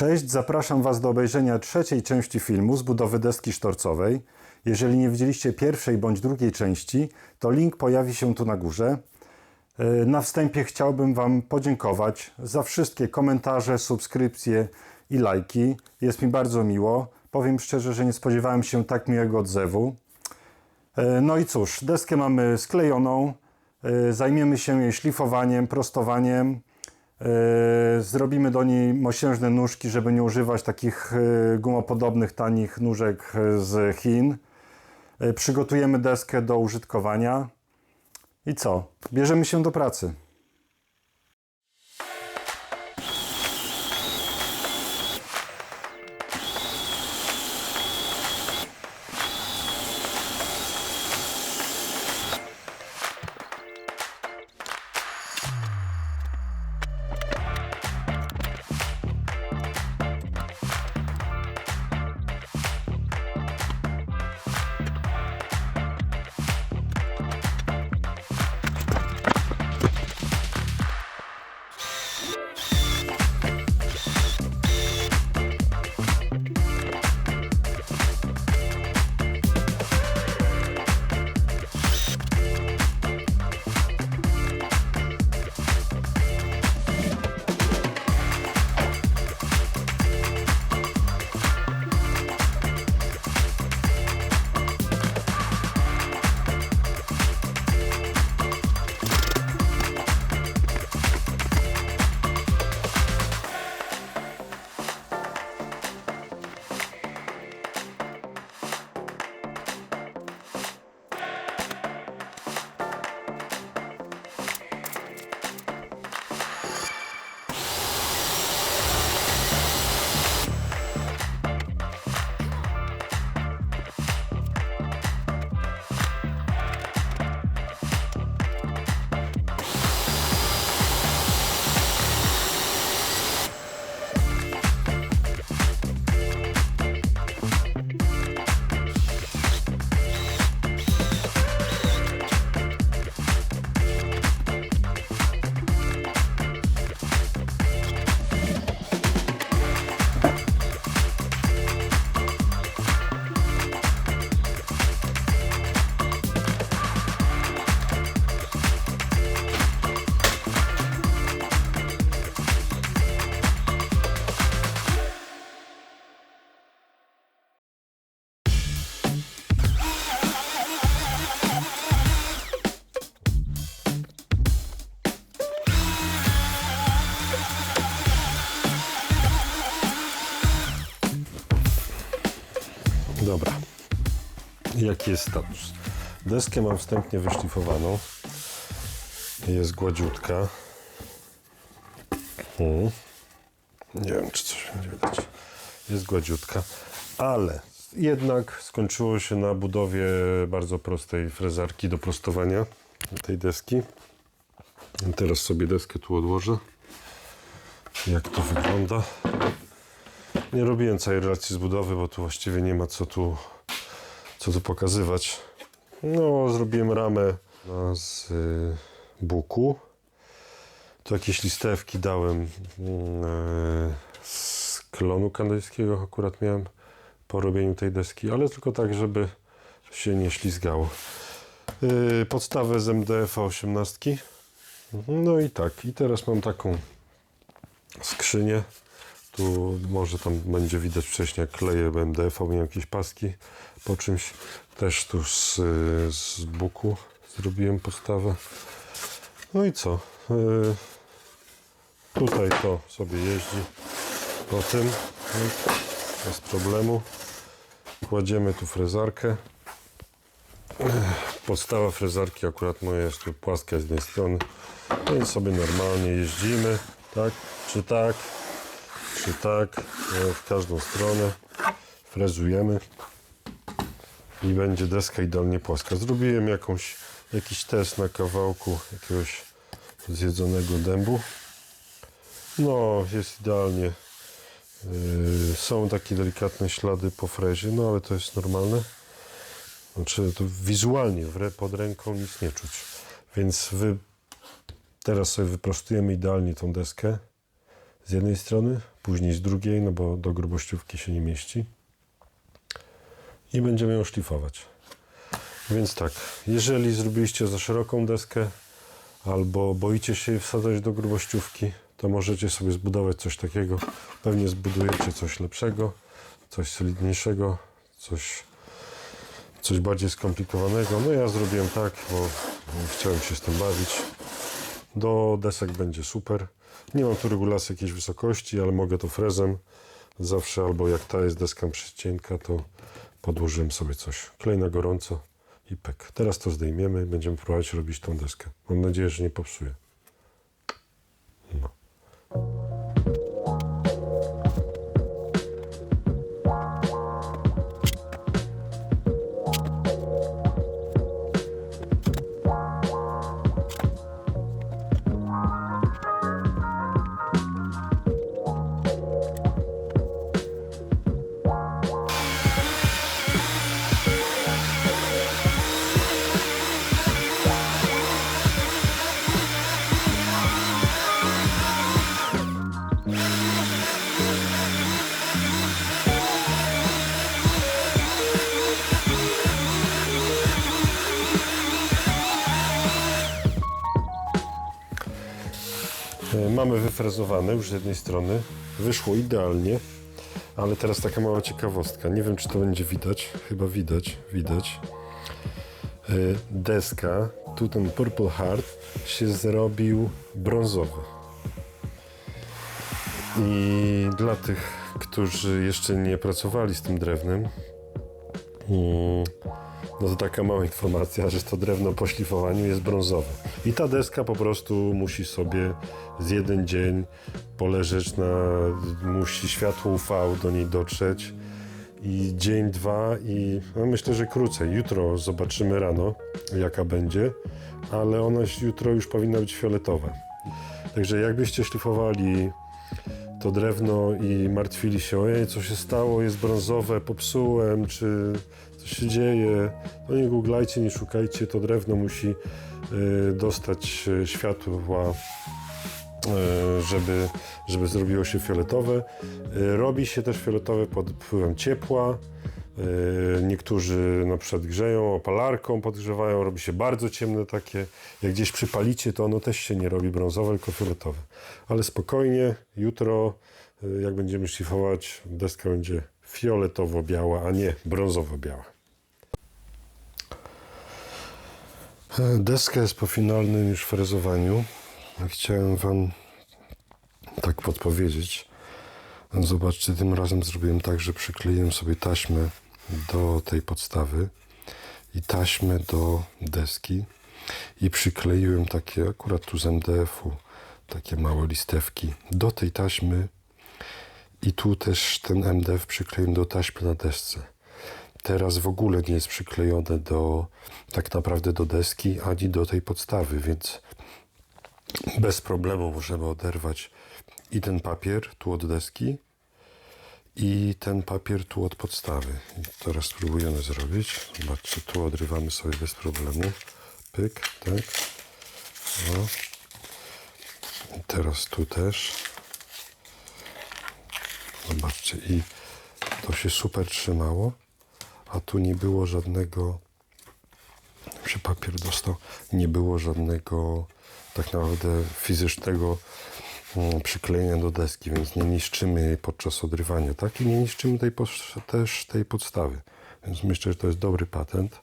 Cześć, zapraszam Was do obejrzenia trzeciej części filmu z budowy deski sztorcowej. Jeżeli nie widzieliście pierwszej bądź drugiej części, to link pojawi się tu na górze. Na wstępie chciałbym Wam podziękować za wszystkie komentarze, subskrypcje i lajki. Jest mi bardzo miło. Powiem szczerze, że nie spodziewałem się tak miłego odzewu. No i cóż, deskę mamy sklejoną. Zajmiemy się jej szlifowaniem, prostowaniem. Zrobimy do niej mosiężne nóżki, żeby nie używać takich gumopodobnych, tanich nóżek z Chin. Przygotujemy deskę do użytkowania. I co? Bierzemy się do pracy. Dobra, jaki jest status? Deskę mam wstępnie wyszlifowaną, jest gładziutka. Nie wiem, czy coś będzie widać. Jest gładziutka, ale jednak skończyło się na budowie bardzo prostej frezarki do prostowania tej deski. Teraz sobie deskę tu odłożę. Jak to wygląda? Nie robiłem całej relacji z budowy, bo tu właściwie nie ma co tu pokazywać. No, zrobiłem ramę z buku. Tu jakieś listewki dałem z klonu kanadyjskiego, akurat miałem po robieniu tej deski, ale tylko tak, żeby się nie ślizgało. Podstawę z MDF 18. No i tak, i teraz mam taką skrzynię. Tu może tam będzie widać wcześniej, jak kleję MDF, miałem jakieś paski po czymś. Też tu z buku zrobiłem podstawę. No i co? Tutaj to sobie jeździ po tym. Bez problemu. Kładziemy tu frezarkę. Podstawa frezarki akurat moja jest tu płaska z jednej strony. No i sobie normalnie jeździmy. Tak? Czy tak? Czy tak, w każdą stronę frezujemy i będzie deska idealnie płaska. Zrobiłem jakiś test na kawałku jakiegoś zjedzonego dębu. No, jest idealnie. Są takie delikatne ślady po frezie, no ale to jest normalne. Znaczy, to wizualnie pod ręką nic nie czuć. Więc teraz sobie wyprostujemy idealnie tą deskę. z jednej strony, później z drugiej, no bo do grubościówki się nie mieści. I będziemy ją szlifować. Więc tak, jeżeli zrobiliście za szeroką deskę albo boicie się jej wsadzać do grubościówki, to możecie sobie zbudować coś takiego. Pewnie zbudujecie coś lepszego, coś solidniejszego, coś bardziej skomplikowanego. No ja zrobiłem tak, bo chciałem się z tym bawić. Do desek będzie super. Nie mam tu regulacji jakiejś wysokości, ale mogę to frezem zawsze, albo jak ta jest deska cienka, to podłożyłem sobie coś. Klej na gorąco i pyk. Teraz to zdejmiemy, będziemy próbować robić tą deskę. Mam nadzieję, że nie popsuję. No. Mamy wyfrezowane już z jednej strony. Wyszło idealnie, ale teraz taka mała ciekawostka. Nie wiem, czy to będzie widać. Chyba widać. Deska, tu ten Purple Heart się zrobił brązowy. I dla tych, którzy jeszcze nie pracowali z tym drewnem, no to taka mała informacja, że to drewno po szlifowaniu jest brązowe. I ta deska po prostu musi sobie z jeden dzień poleżeć musi światło UV do niej dotrzeć i dzień, dwa i no myślę, że krócej. Jutro zobaczymy rano, jaka będzie, ale ona jutro już powinna być fioletowa. Także jakbyście szlifowali to drewno i martwili się, ojej, co się stało, jest brązowe, popsułem, czy coś się dzieje, to nie googlajcie, nie szukajcie, to drewno musi dostać światła, żeby zrobiło się fioletowe. Robi się też fioletowe pod wpływem ciepła. Niektórzy na przykład grzeją opalarką, podgrzewają, robi się bardzo ciemne takie. Jak gdzieś przypalicie, to ono też się nie robi brązowe, tylko fioletowe. Ale spokojnie, jutro jak będziemy szlifować, deska będzie fioletowo-biała, a nie brązowo-biała. Deska jest po finalnym już frezowaniu. Chciałem Wam tak podpowiedzieć. Zobaczcie, tym razem zrobiłem tak, że przykleiłem sobie taśmę do tej podstawy i taśmę do deski i przykleiłem takie, akurat tu z MDF-u, takie małe listewki do tej taśmy i tu też ten MDF przykleiłem do taśmy na desce. Teraz w ogóle nie jest przyklejone tak naprawdę do deski ani do tej podstawy, więc bez problemu możemy oderwać i ten papier tu od deski i ten papier tu od podstawy. I teraz spróbujemy zrobić. Zobaczcie, tu odrywamy sobie bez problemu. Pyk, tak. No. I teraz tu też. Zobaczcie, i to się super trzymało, a tu nie było żadnego, się papier dostał, nie było żadnego tak naprawdę fizycznego przyklejenia do deski, więc nie niszczymy jej podczas odrywania, tak? I nie niszczymy też tej podstawy. Więc myślę, że to jest dobry patent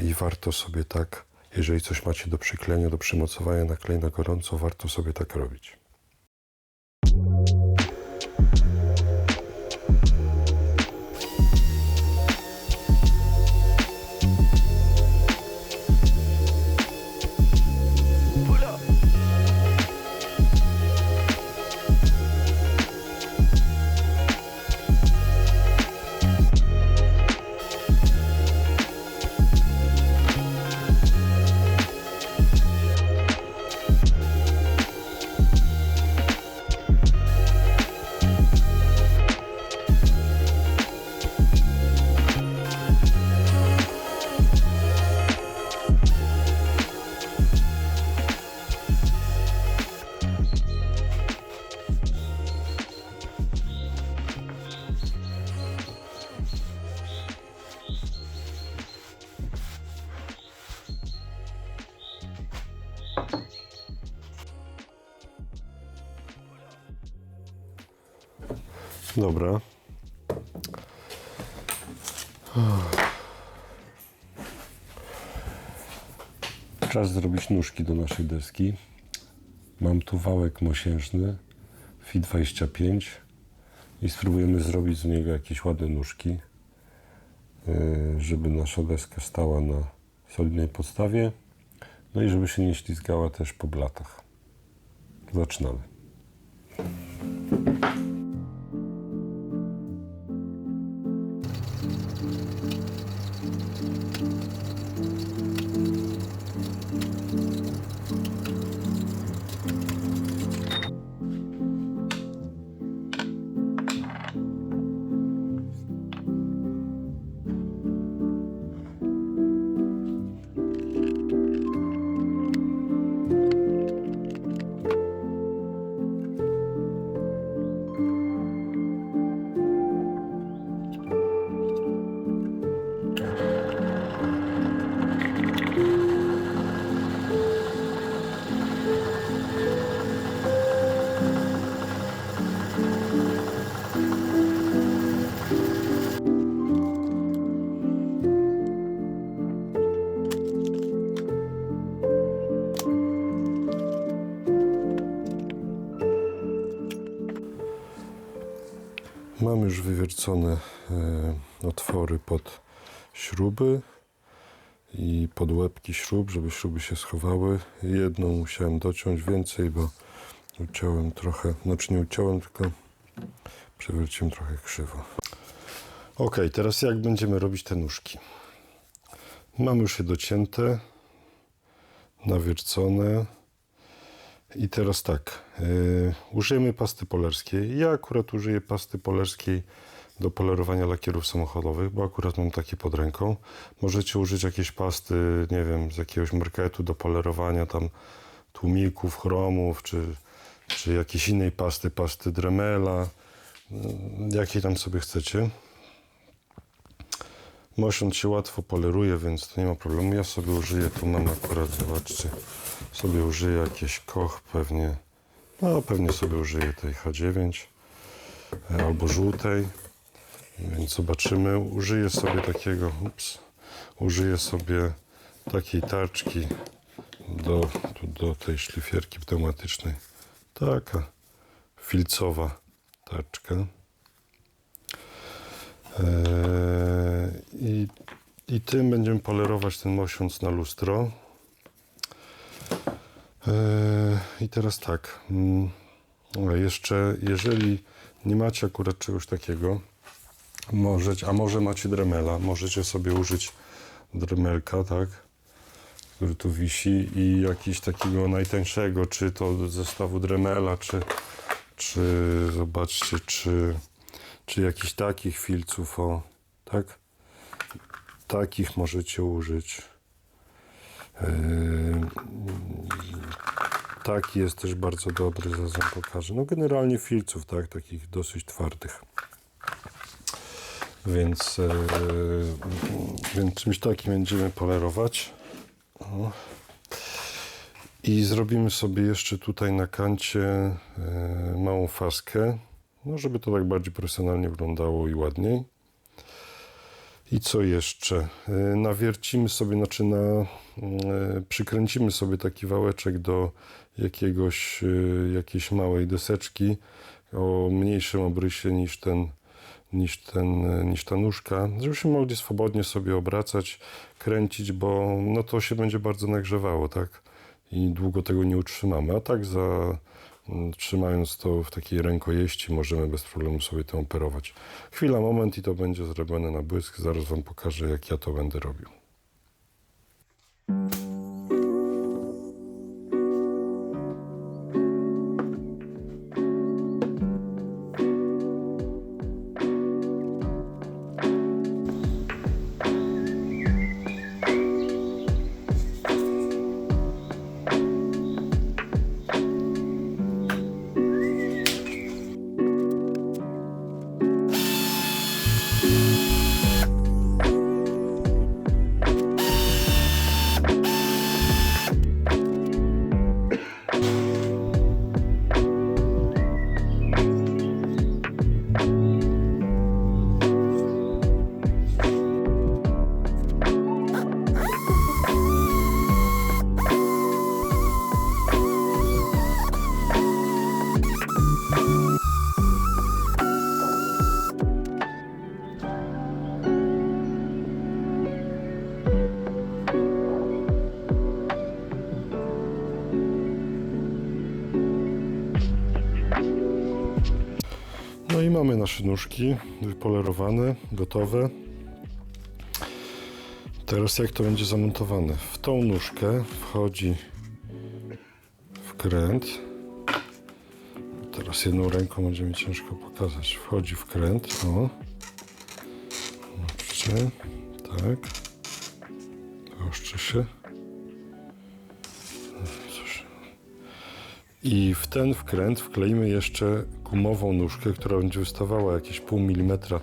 i warto sobie tak, jeżeli coś macie do przyklejenia, do przymocowania na klej na gorąco, warto sobie tak robić. Dobra. Czas zrobić nóżki do naszej deski. Mam tu wałek mosiężny FI 25 i spróbujemy zrobić z niego jakieś ładne nóżki, żeby nasza deska stała na solidnej podstawie, no i żeby się nie ślizgała też po blatach. Zaczynamy. Mam już wywiercone otwory pod śruby i pod łebki śrub, żeby śruby się schowały. Jedną musiałem dociąć, więcej, bo uciąłem trochę, znaczy nie uciąłem, tylko przewróciłem trochę krzywo. Ok, teraz jak będziemy robić te nóżki? Mam już je docięte, nawiercone. I teraz tak, użyjemy pasty polerskiej. Ja akurat użyję pasty polerskiej do polerowania lakierów samochodowych, bo akurat mam takie pod ręką. Możecie użyć jakiejś pasty, nie wiem, z jakiegoś marketu do polerowania tam tłumików, chromów, czy jakiejś innej pasty Dremela, jakiej tam sobie chcecie. Mosiąc się łatwo poleruje, więc to nie ma problemu. Ja sobie użyję, tu mam akurat, zobaczcie, sobie użyję jakieś Koch pewnie, no pewnie sobie użyję tej H9 albo żółtej, więc zobaczymy. Użyję sobie takiego, użyję sobie takiej tarczki do tej szlifierki pneumatycznej. Taka filcowa tarczka. I tym będziemy polerować ten mosiąc na lustro. I teraz tak, jeszcze jeżeli nie macie akurat czegoś takiego, a może macie Dremela, możecie sobie użyć Dremelka, tak, który tu wisi, i jakiś takiego najtańszego, czy to zestawu Dremela, czy zobaczcie, czy jakichś takich filców, o, tak, takich możecie użyć. Taki jest też bardzo dobry, zaraz wam pokażę. No generalnie filców, tak, takich dosyć twardych. Więc czymś takim będziemy polerować. O. I zrobimy sobie jeszcze tutaj na kancie małą faskę, no żeby to tak bardziej profesjonalnie wyglądało i ładniej. I co jeszcze? Nawiercimy sobie, przykręcimy sobie taki wałeczek do jakiejś małej deseczki o mniejszym obrysie niż ta nóżka, żebyśmy mogli swobodnie sobie obracać, kręcić, bo no to się będzie bardzo nagrzewało, tak? I długo tego nie utrzymamy, a tak trzymając to w takiej rękojeści możemy bez problemu sobie to operować. Chwila, moment i to będzie zrobione na błysk. Zaraz wam pokażę, jak ja to będę robił. No i mamy nasze nóżki wypolerowane, gotowe. Teraz jak to będzie zamontowane? W tą nóżkę wchodzi wkręt. Teraz jedną ręką będzie mi ciężko pokazać. Wchodzi wkręt, o. Zobaczcie, tak. Oszczy się. Cóż. I w ten wkręt wkleimy jeszcze gumową nóżkę, która będzie wystawała jakieś pół milimetra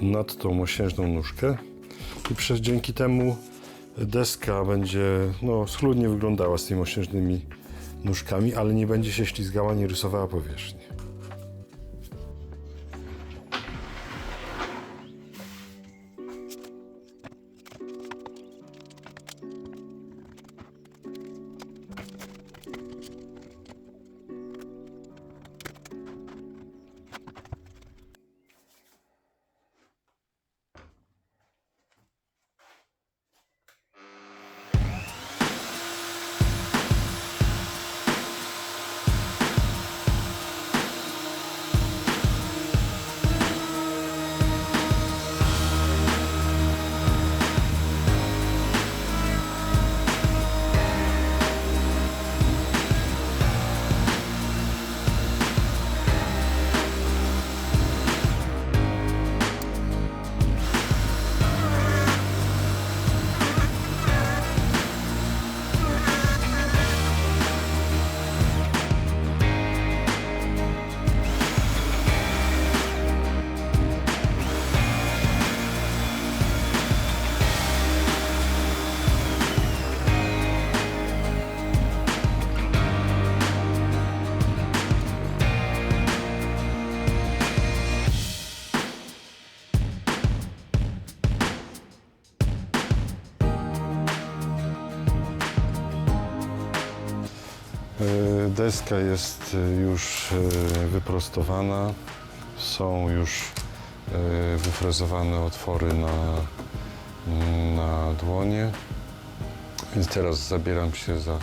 nad tą mosiężną nóżkę. I dzięki temu deska będzie schludnie wyglądała z tymi mosiężnymi nóżkami, ale nie będzie się ślizgała, nie rysowała powierzchni. Deska jest już wyprostowana, są już wyfrezowane otwory na dłonie, więc teraz zabieram się za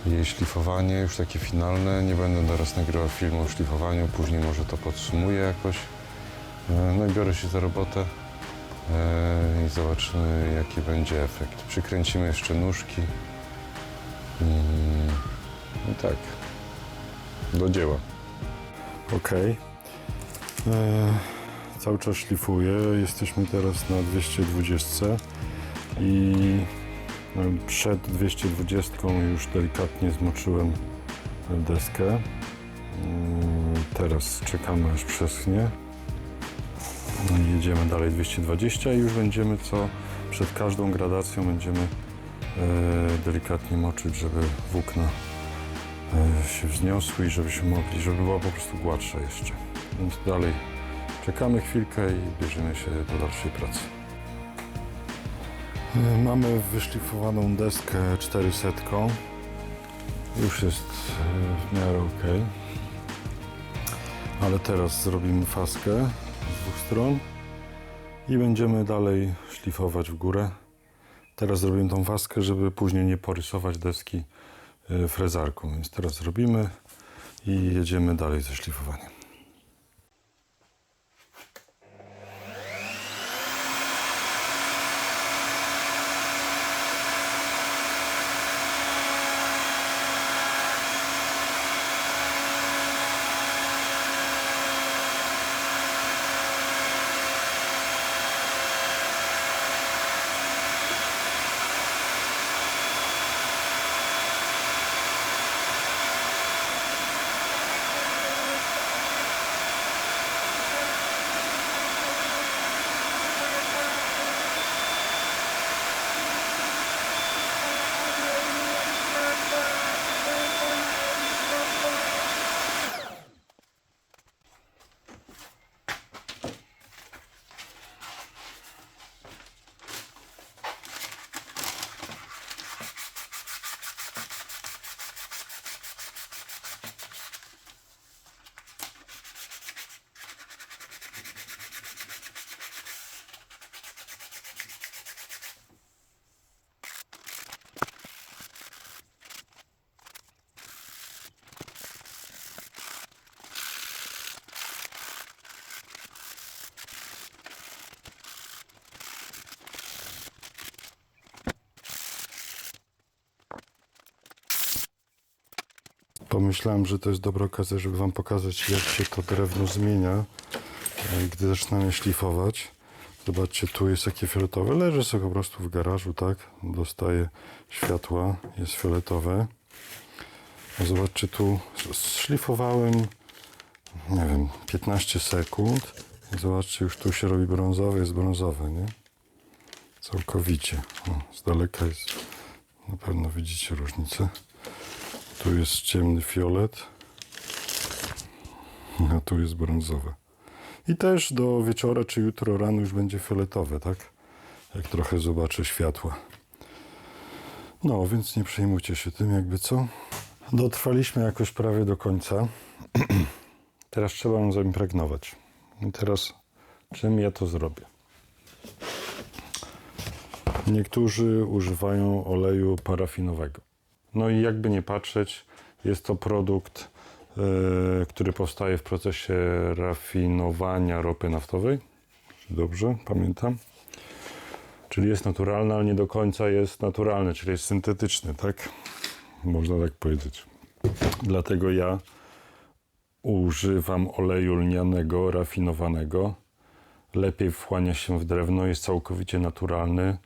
jej szlifowanie, już takie finalne. Nie będę teraz nagrywał filmu o szlifowaniu, później może to podsumuję jakoś. No i biorę się za robotę i zobaczymy, jaki będzie efekt. Przykręcimy jeszcze nóżki. I tak, do dzieła. Ok. Cały czas szlifuję. Jesteśmy teraz na 220 i przed 220 już delikatnie zmoczyłem deskę. Teraz czekamy, aż przeschnie. Jedziemy dalej 220 i już będziemy przed każdą gradacją będziemy delikatnie moczyć, żeby włókna się wzniosły i żebyśmy mogli, żeby była po prostu gładsza jeszcze. Więc dalej czekamy chwilkę i bierzemy się do dalszej pracy. Mamy wyszlifowaną deskę 400. Już jest w miarę ok. Ale teraz zrobimy faskę z dwóch stron i będziemy dalej szlifować w górę. Teraz zrobimy tą faskę, żeby później nie porysować deski frezarką. Więc teraz zrobimy i jedziemy dalej ze szlifowaniem. Pomyślałem, że to jest dobra okazja, żeby wam pokazać, jak się to drewno zmienia, gdy zaczynam je szlifować. Zobaczcie, tu jest jakie fioletowe. Leży sobie po prostu w garażu, tak? Dostaje światła, jest fioletowe. A zobaczcie, tu szlifowałem, nie wiem, 15 sekund. I zobaczcie, już tu się robi brązowy, jest brązowy, nie? Całkowicie. O, z daleka jest, na pewno widzicie różnicę. Tu jest ciemny fiolet, a tu jest brązowe. I też do wieczora czy jutro rano już będzie fioletowe, tak? Jak trochę zobaczę światła. No, więc nie przejmujcie się tym, jakby co. Dotrwaliśmy jakoś prawie do końca. Teraz trzeba ją zaimpregnować. I teraz czym ja to zrobię? Niektórzy używają oleju parafinowego. No i jakby nie patrzeć, jest to produkt, który powstaje w procesie rafinowania ropy naftowej. Dobrze, pamiętam. Czyli jest naturalny, ale nie do końca jest naturalny, czyli jest syntetyczny, tak? Można tak powiedzieć. Dlatego ja używam oleju lnianego, rafinowanego. Lepiej wchłania się w drewno, jest całkowicie naturalny.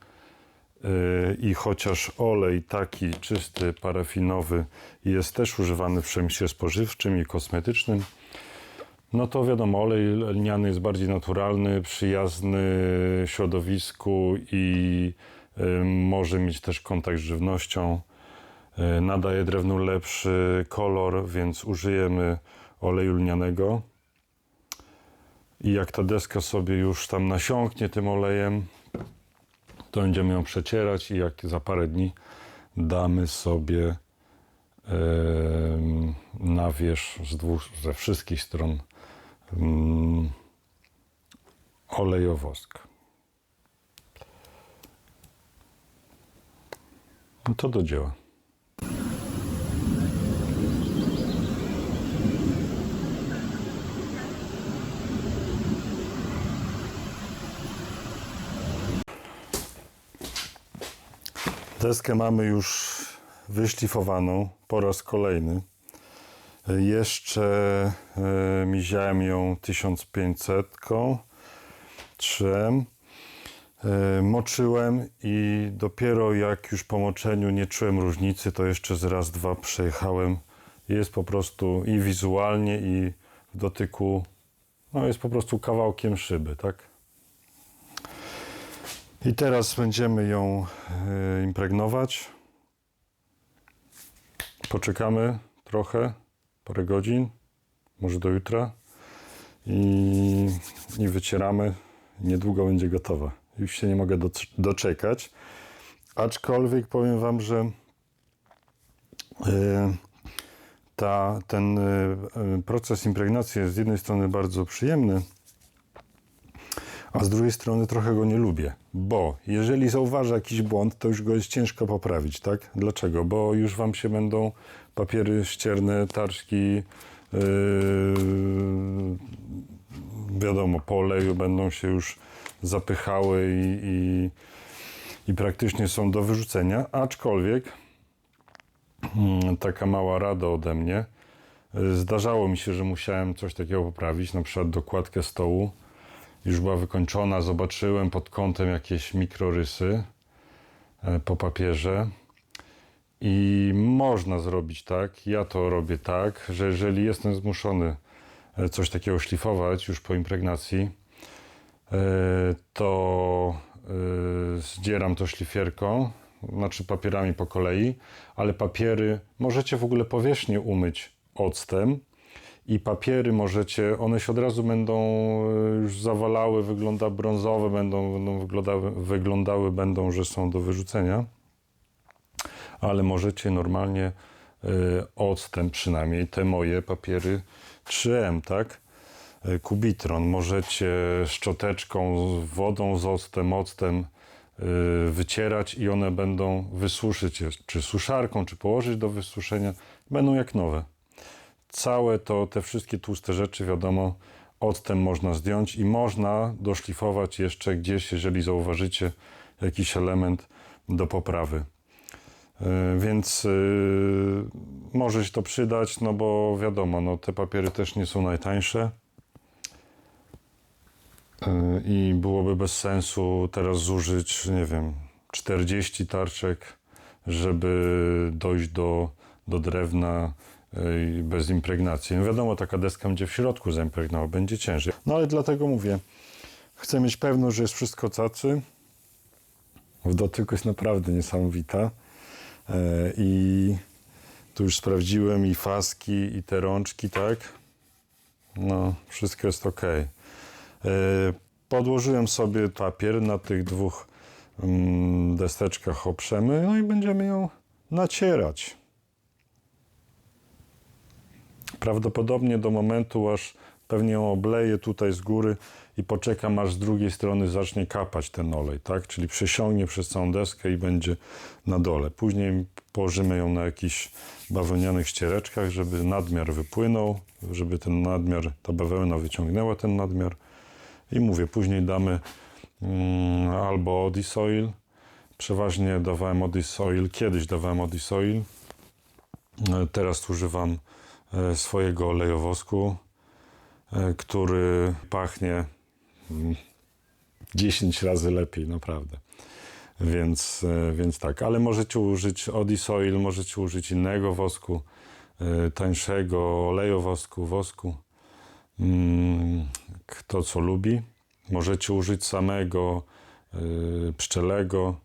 I chociaż olej taki czysty, parafinowy jest też używany w przemyśle spożywczym i kosmetycznym, no to wiadomo, olej lniany jest bardziej naturalny, przyjazny środowisku i może mieć też kontakt z żywnością. Nadaje drewnu lepszy kolor, więc użyjemy oleju lnianego. I jak ta deska sobie już tam nasiąknie tym olejem, to będziemy ją przecierać i jak za parę dni damy sobie na wierzch ze wszystkich stron olejowosk. No to do dzieła. Deskę mamy już wyszlifowaną po raz kolejny. Jeszcze miziałem ją 1500, trzem, moczyłem i dopiero jak już po moczeniu nie czułem różnicy, to jeszcze z raz, dwa przejechałem. Jest po prostu i wizualnie, i w dotyku, no jest po prostu kawałkiem szyby, tak? I teraz będziemy ją impregnować. Poczekamy trochę, parę godzin, może do jutra i wycieramy. Niedługo będzie gotowa. Już się nie mogę doczekać. Aczkolwiek powiem wam, że ten proces impregnacji jest z jednej strony bardzo przyjemny, a z drugiej strony trochę go nie lubię, bo jeżeli zauważę jakiś błąd, to już go jest ciężko poprawić, tak? Dlaczego? Bo już wam się będą papiery ścierne, tarczki, wiadomo, po oleju będą się już zapychały i praktycznie są do wyrzucenia, aczkolwiek taka mała rada ode mnie, zdarzało mi się, że musiałem coś takiego poprawić, na przykład dokładkę stołu, już była wykończona, zobaczyłem pod kątem jakieś mikrorysy po papierze i można zrobić tak, ja to robię tak, że jeżeli jestem zmuszony coś takiego szlifować już po impregnacji, to zdzieram to szlifierką, znaczy papierami po kolei, ale papiery możecie w ogóle powierzchnię umyć octem, i papiery możecie, one się od razu będą już zawalały, brązowe będą wyglądały, że są do wyrzucenia, ale możecie normalnie octem, przynajmniej te moje papiery 3M, tak? Kubitron, możecie szczoteczką, z wodą, z octem wycierać i one będą wysuszyć je, czy suszarką, czy położyć do wysuszenia, będą jak nowe. Całe te wszystkie tłuste rzeczy, wiadomo, octem można zdjąć i można doszlifować jeszcze gdzieś, jeżeli zauważycie jakiś element do poprawy. Więc może się to przydać, no bo wiadomo, no te papiery też nie są najtańsze. I byłoby bez sensu teraz zużyć, nie wiem, 40 tarczek, żeby dojść do drewna bez impregnacji. No wiadomo, taka deska będzie w środku zaimpregnowała, będzie ciężej. No ale dlatego mówię, chcę mieć pewność, że jest wszystko cacy. W dotyku jest naprawdę niesamowita. I tu już sprawdziłem i faski, i te rączki, tak? No, wszystko jest ok. Podłożyłem sobie papier na tych dwóch deseczkach oprzemy, no i będziemy ją nacierać. Prawdopodobnie do momentu, aż pewnie ją obleję tutaj z góry i poczekam, aż z drugiej strony zacznie kapać ten olej, tak? Czyli przesiągnie przez całą deskę i będzie na dole. Później położymy ją na jakichś bawełnianych ściereczkach, żeby nadmiar wypłynął, żeby ten nadmiar, ta bawełna wyciągnęła ten nadmiar. I mówię, później damy albo Odisoil. Przeważnie dawałem Odisoil, kiedyś dawałem Odisoil. Teraz używam swojego olejowosku, który pachnie 10 razy lepiej, naprawdę. Więc tak, ale możecie użyć Odisoil, możecie użyć innego wosku, tańszego olejowosku, wosku. Kto co lubi. Możecie użyć samego pszczelego.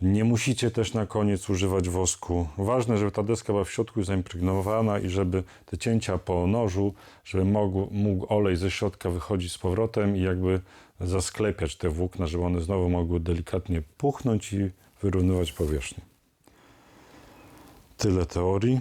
Nie musicie też na koniec używać wosku. Ważne, żeby ta deska była w środku zaimpregnowana i żeby te cięcia po nożu, żeby mógł olej ze środka wychodzić z powrotem i jakby zasklepiać te włókna, żeby one znowu mogły delikatnie puchnąć i wyrównywać powierzchnię. Tyle teorii.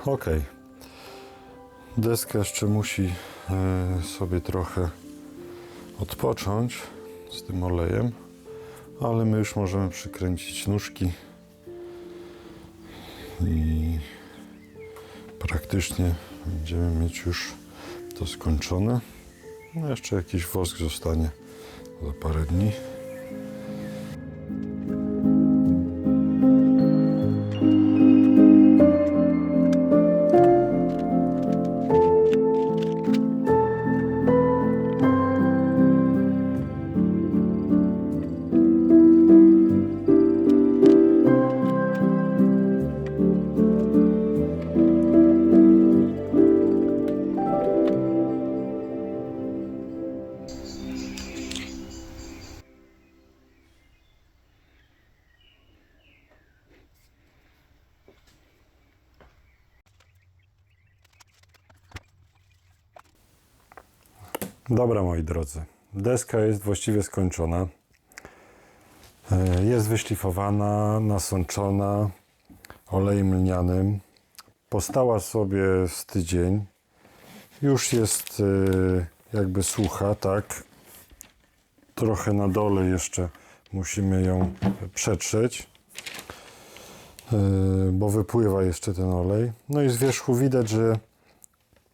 Ok. Deska jeszcze musi sobie trochę odpocząć z tym olejem, ale my już możemy przykręcić nóżki i praktycznie będziemy mieć już to skończone. No jeszcze jakiś wosk zostanie za parę dni. Dobra, moi drodzy, deska jest właściwie skończona. Jest wyszlifowana, nasączona olejem lnianym. Postała sobie z tydzień. Już jest jakby sucha, tak? trochę na dole jeszcze musimy ją przetrzeć, bo wypływa jeszcze ten olej. No i z wierzchu widać, że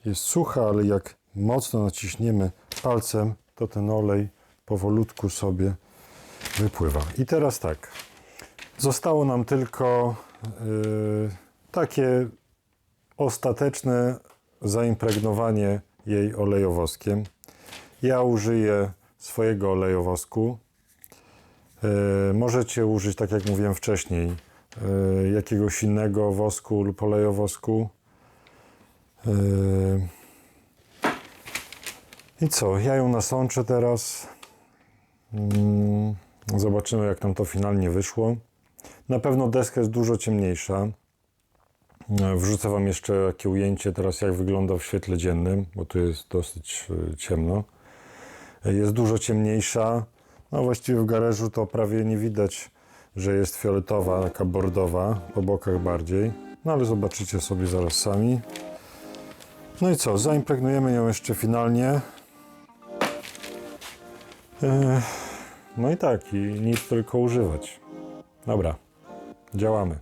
jest sucha, ale jak mocno naciśniemy palcem, to ten olej powolutku sobie wypływa. I teraz tak, zostało nam tylko takie ostateczne zaimpregnowanie jej olejowoskiem. Ja użyję swojego olejowosku. Możecie użyć, tak jak mówiłem wcześniej, jakiegoś innego wosku lub olejowosku. I co? Ja ją nasączę teraz. Zobaczymy, jak nam to finalnie wyszło. Na pewno deska jest dużo ciemniejsza. Wrzucę Wam jeszcze takie ujęcie teraz, jak wygląda w świetle dziennym, bo tu jest dosyć ciemno. Jest dużo ciemniejsza. No właściwie w garażu to prawie nie widać, że jest fioletowa, taka bordowa, po bokach bardziej. No ale zobaczycie sobie zaraz sami. No i co? Zaimpregnujemy ją jeszcze finalnie. No i tak, i nic tylko używać. Dobra, działamy.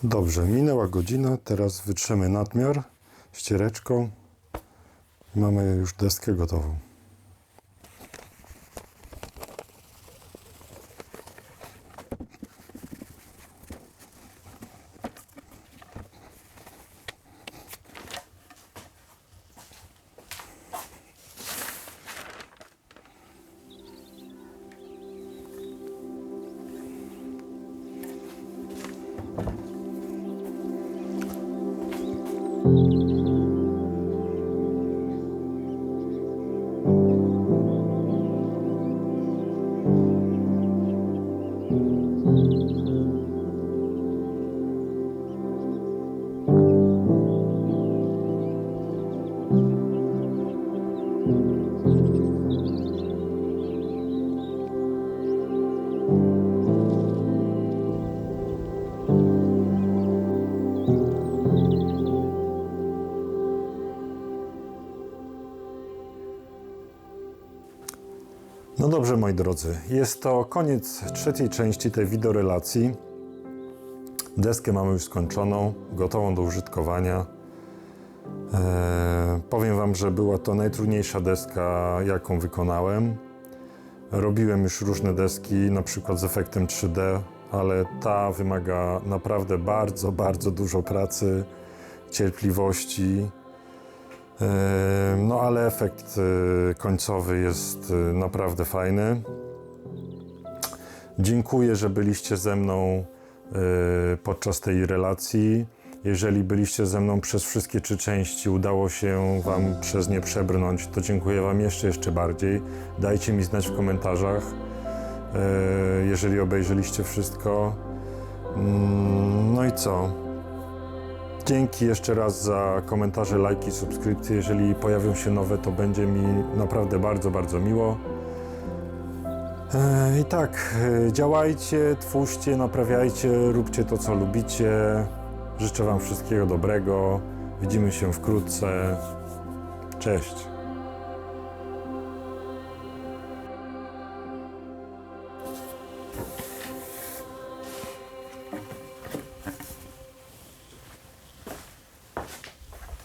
Dobrze, minęła godzina, teraz wytrzemy nadmiar ściereczką i mamy już deskę gotową. No dobrze, moi drodzy, jest to koniec trzeciej części tej wideorelacji. Deskę mamy już skończoną, gotową do użytkowania. Powiem Wam, że była to najtrudniejsza deska, jaką wykonałem. Robiłem już różne deski, na przykład z efektem 3D, ale ta wymaga naprawdę bardzo, bardzo dużo pracy, cierpliwości. No ale efekt końcowy jest naprawdę fajny. Dziękuję, że byliście ze mną podczas tej relacji. Jeżeli byliście ze mną przez wszystkie 3 części, udało się Wam przez nie przebrnąć, to dziękuję Wam jeszcze bardziej. Dajcie mi znać w komentarzach, jeżeli obejrzeliście wszystko. No i co? Dzięki jeszcze raz za komentarze, lajki, subskrypcje. Jeżeli pojawią się nowe, to będzie mi naprawdę bardzo, bardzo miło. I tak, działajcie, twórzcie, naprawiajcie, róbcie to, co lubicie. Życzę Wam wszystkiego dobrego. Widzimy się wkrótce. Cześć.